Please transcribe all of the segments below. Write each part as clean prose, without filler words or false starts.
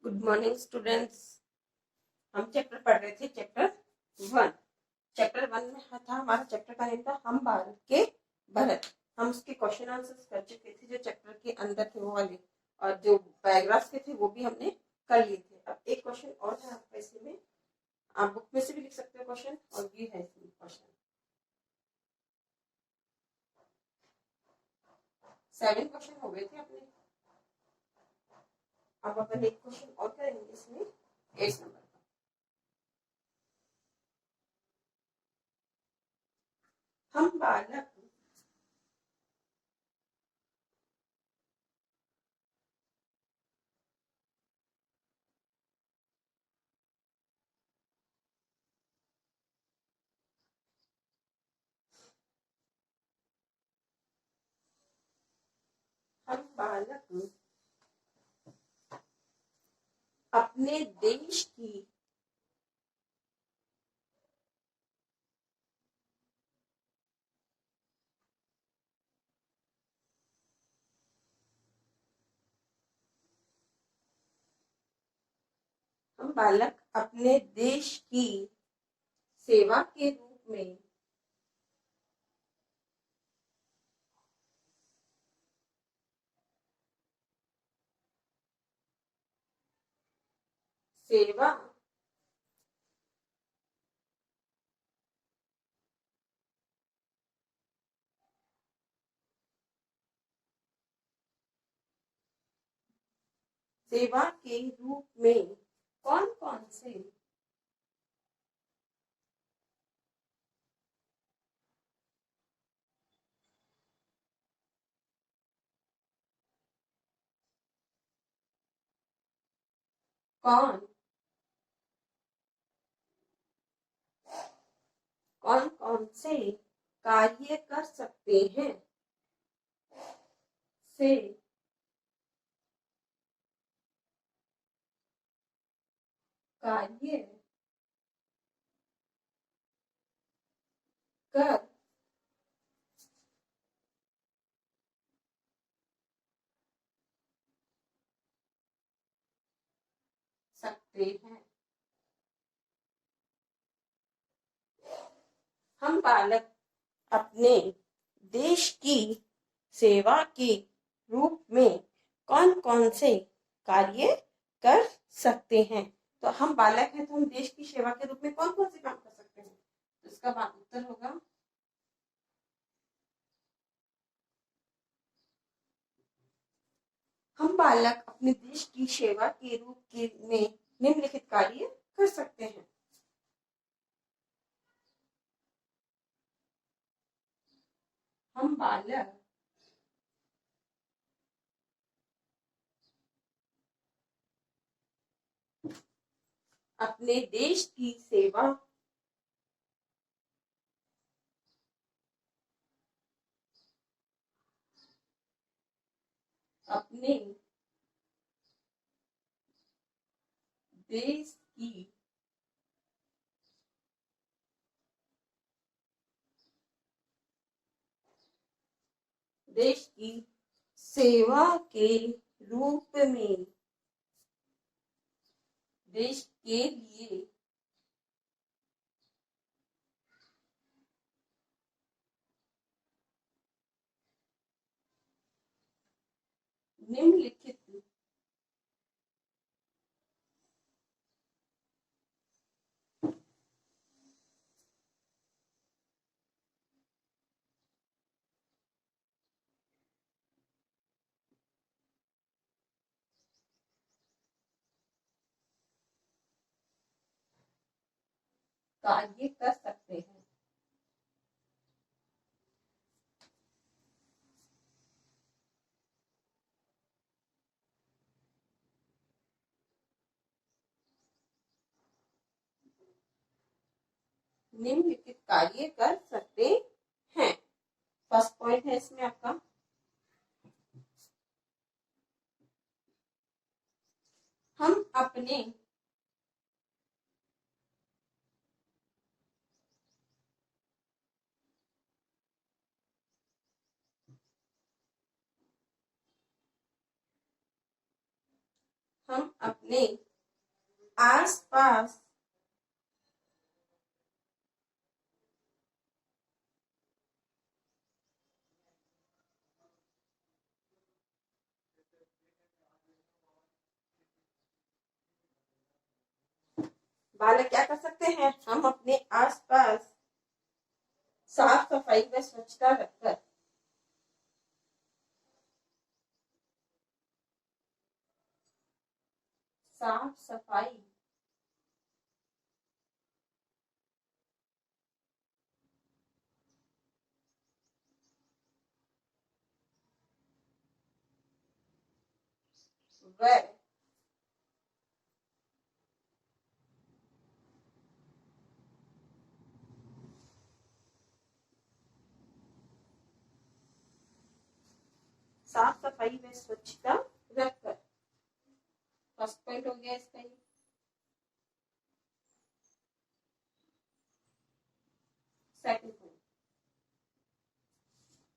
Good morning students. हम chapter पढ़ रहे थे चैप्टर 1। चैप्टर 1 में था हमारा चैप्टर का नेम था हम भारत के भरत। हम उसके क्वेश्चन आंसर्स कर चुके थे जो चैप्टर के अंदर थे वो वाले, और जो पैराग्राफ्स के थे वो भी हमने कर लिए थे। अब एक क्वेश्चन और है आपका इसमें, आप बुक में से भी लिख सकते हो क्वेश्चन, और ये है इसमें क्वेश्चन 7 क्वेश्चन हो गए थे अपने। अब अपन एक क्वेश्चन और करेंगे इसमें 8 नंबर का। हम बालक हम बालक अपने देश की हम बालक अपने देश की सेवा के रूप में सेवा सेवा के रूप में कौन कौन से कौन कौन कौन से कार्य कर सकते हैं से कार्य कर सकते हैं। हम बालक अपने देश की सेवा के रूप में कौन कौन से कार्य कर सकते हैं। तो हम बालक हैं तो हम देश की सेवा के रूप में कौन कौन से काम कर सकते हैं, तो इसका उत्तर होगा हम बालक अपने देश की सेवा के रूप के में निम्नलिखित कार्य कर सकते हैं। हम बालक अपने देश की सेवा अपने देश की देश की सेवा के रूप में देश के लिए निम्नलिखित कार्य कर सकते हैं। निम्नलिखित कार्य कर सकते हैं। फर्स्ट पॉइंट है इसमें आपका हम अपने हम अपने आसपास बालक क्या कर सकते हैं? हम अपने आसपास साफ सफाई व स्वच्छता रखकर साफ सफाई व साफ सफाई व स्वच्छता रखकर। फर्स्ट पॉइंट हो गया इसका ये। सेकंड पॉइंट,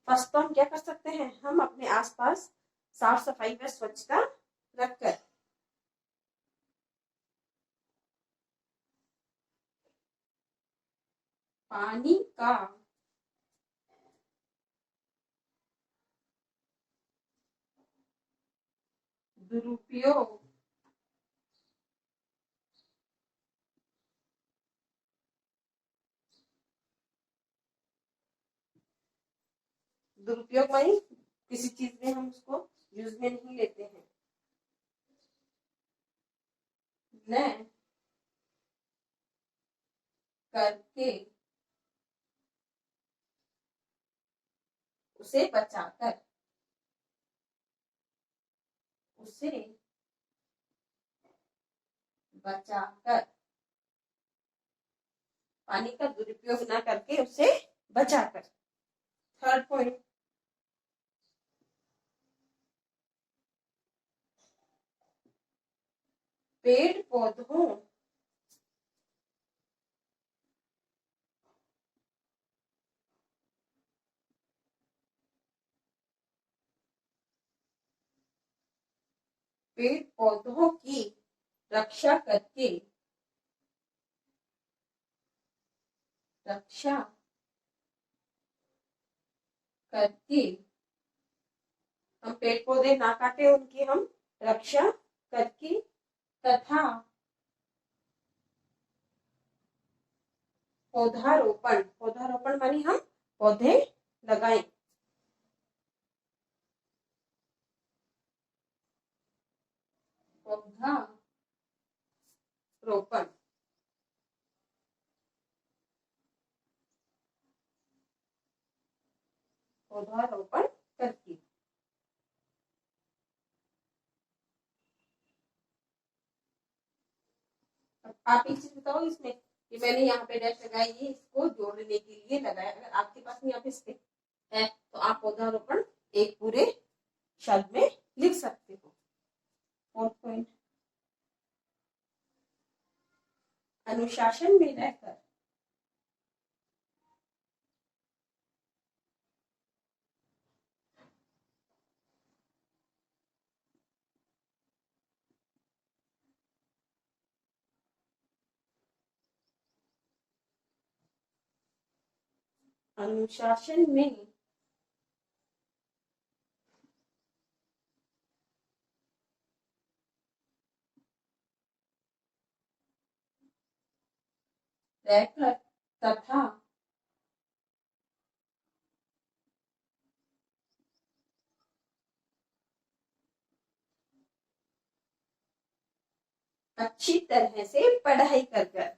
फर्स्ट तो हम क्या कर सकते हैं? हम अपने आसपास साफ सफाई व स्वच्छता रखकर पानी का दुरुपयोग दुरुपयोग मानी किसी चीज में हम उसको यूज में नहीं लेते हैं, न करके उसे बचाकर उसे बचाकर पानी का दुरुपयोग ना करके उसे बचाकर। थर्ड पॉइंट, पेड़ पौधों पेड़ पौधों की रक्षा करके रक्षा करके हम पेड़ पौधे ना काटे, उनकी हम रक्षा करके तथा पौधारोपण, पौधारोपण मानी हम पौधे लगाएं, पौधा रोपण पौधारोपण करके। आप एक चीज बताओ इसमें कि मैंने यहाँ पे डैश लगाई है, इसको जोड़ने के लिए लगाया। अगर आपके पास यहाँ पे स्टिक है तो आप पौधारोपण एक पूरे शब्द में लिख सकते हो। फोर्थ पॉइंट, अनुशासन में रहकर अनुशासन में रहकर तथा अच्छी तरह से पढ़ाई कर कर।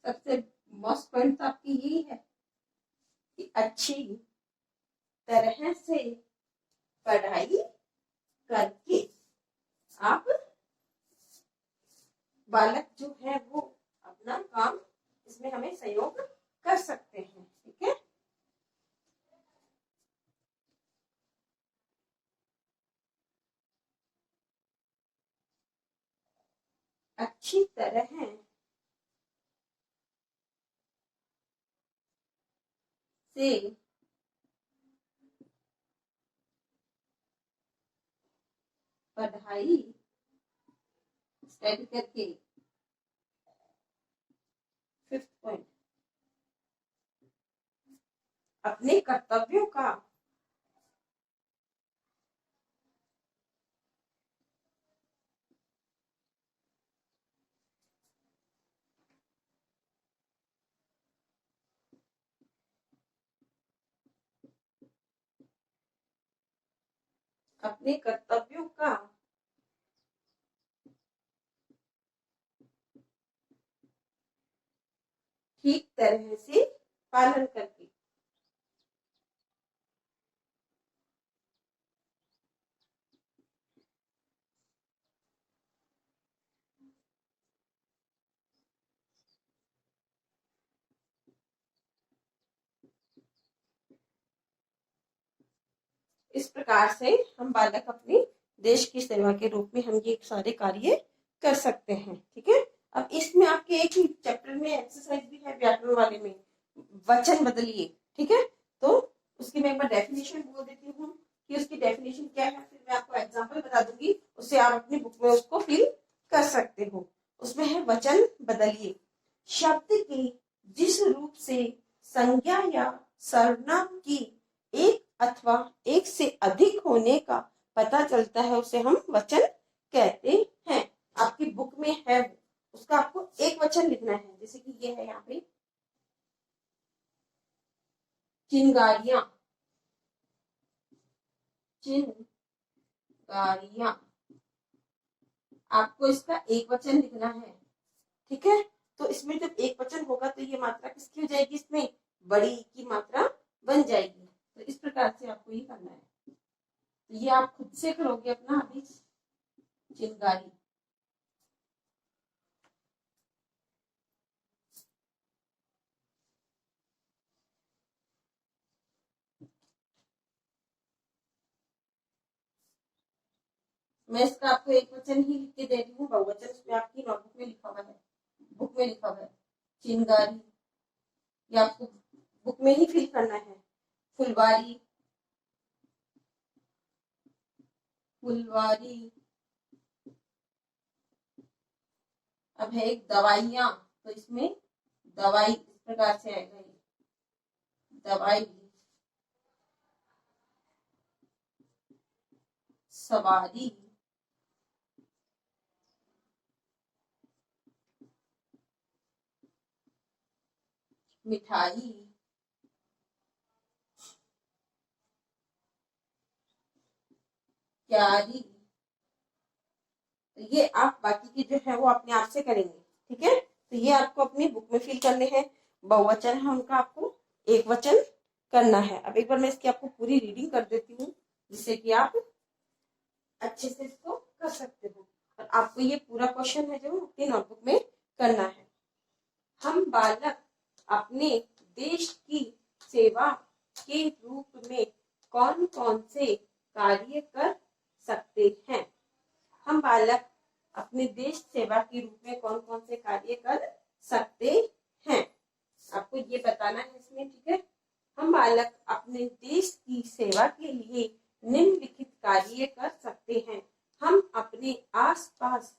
सबसे मोस्ट पॉइंट तो आपकी यही है कि अच्छी तरह से पढ़ाई करके आप बालक जो है वो अपना काम इसमें हमें सहयोग कर सकते हैं। ठीक है, अच्छी तरह से पढ़ाई स्टडी करके। 5th पॉइंट, अपने कर्तव्यों का अपने कर्तव्यों का ठीक तरह से पालन करके। इस प्रकार से हम बालक अपने देश की सेवा के रूप में हम ये सारे कार्य कर सकते हैं। ठीक है, अब इसमें आपके एक ही चैप्टर में एक्सरसाइज भी है व्याकरण वाले में, वचन बदलिए। ठीक है, तो उसकी मैं एक बार डेफिनेशन बोल देती हूँ कि उसकी डेफिनेशन क्या है, फिर मैं आपको एग्जांपल बता दूंगी, उससे आप अपनी बुक में उसको फिल कर सकते हो। उसमें है वचन बदलिए, शब्द के जिस रूप से संज्ञा या सर्वनाम की एक अथवा एक से अधिक होने का पता चलता है उसे हम वचन कहते हैं। आपकी बुक में है उसका आपको एक वचन लिखना है, जैसे कि ये है यहाँ पे चिंगारियां, चिंगारियां, आपको इसका एक वचन लिखना है। ठीक है, तो इसमें जब एक वचन होगा तो ये मात्रा किसकी हो जाएगी, इसमें बड़ी की मात्रा बन जाएगी। तो इस प्रकार से आपको ये करना है, तो ये आप खुद से करोगे अपना अभी। चिंगारी, मैं इसका आपको एक वचन ही लिख के दे रही हूँ, बहुवचन उसमें आपकी नोटबुक में लिखा हुआ है, बुक में लिखा हुआ है चिंगारी, ये आपको बुक में ही फिल करना है। फुलवारी, फुलवारी। अब है एक दवाइयां, तो इसमें दवाई इस प्रकार से आएगा, दवाई। सवारी, मिठाई, क्यारी। तो ये आप बाकी की जो है वो अपने आप से करेंगे। ठीक है, तो ये आपको अपनी बुक में फिल करने हैं। बहुवचन है उनका आपको एक वचन करना है। अब एक बार मैं इसकी आपको पूरी रीडिंग कर देती हूँ जिससे कि आप अच्छे से इसको कर सकते हो। और आपको ये पूरा क्वेश्चन है जो अपनी नोटबुक में करना है। हम बालक अपने देश की सेवा के रूप में कौन कौन से कार्य कर सकते हैं। हम बालक अपने देश सेवा के रूप में कौन कौन से कार्य कर सकते हैं, आपको ये बताना है इसमें। ठीक है, हम बालक अपने देश की सेवा के लिए निम्नलिखित कार्य कर सकते हैं। हम अपने आसपास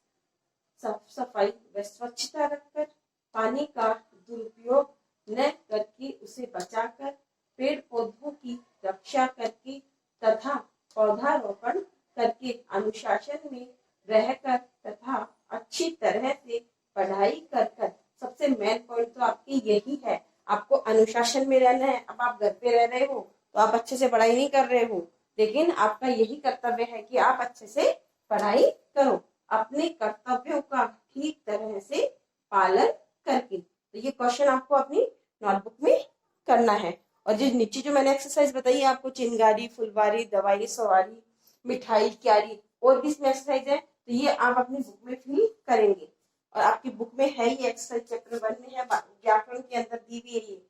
साफ सफाई व स्वच्छता रखकर, पानी का दुरुपयोग न करके उसे बचाकर, पेड़ पौधों की रक्षा करके तथा पौधारोपण करके, अनुशासन में रहकर तथा अच्छी तरह से पढ़ाई कर कर। सबसे मेन पॉइंट तो आपकी यही है, आपको अनुशासन में रहना है। अब आप घर पे रह रहे हो तो आप अच्छे से पढ़ाई नहीं कर रहे हो, लेकिन आपका यही कर्तव्य है कि आप अच्छे से पढ़ाई करो, अपने कर्तव्यों का ठीक तरह से पालन करके। तो ये क्वेश्चन आपको अपनी नोटबुक में करना है। और जो नीचे जो मैंने एक्सरसाइज बताई आपको, चिंगारी, फुलवारी, दवाई, सवारी, मिठाई, क्यारी, और भी इसमें एक्सरसाइज है, तो ये आप अपनी बुक में फिल करेंगे। और आपकी बुक में है ये एक्सरसाइज, चैप्टर 1 में है, व्याकरण के अंदर दी हुई है ये।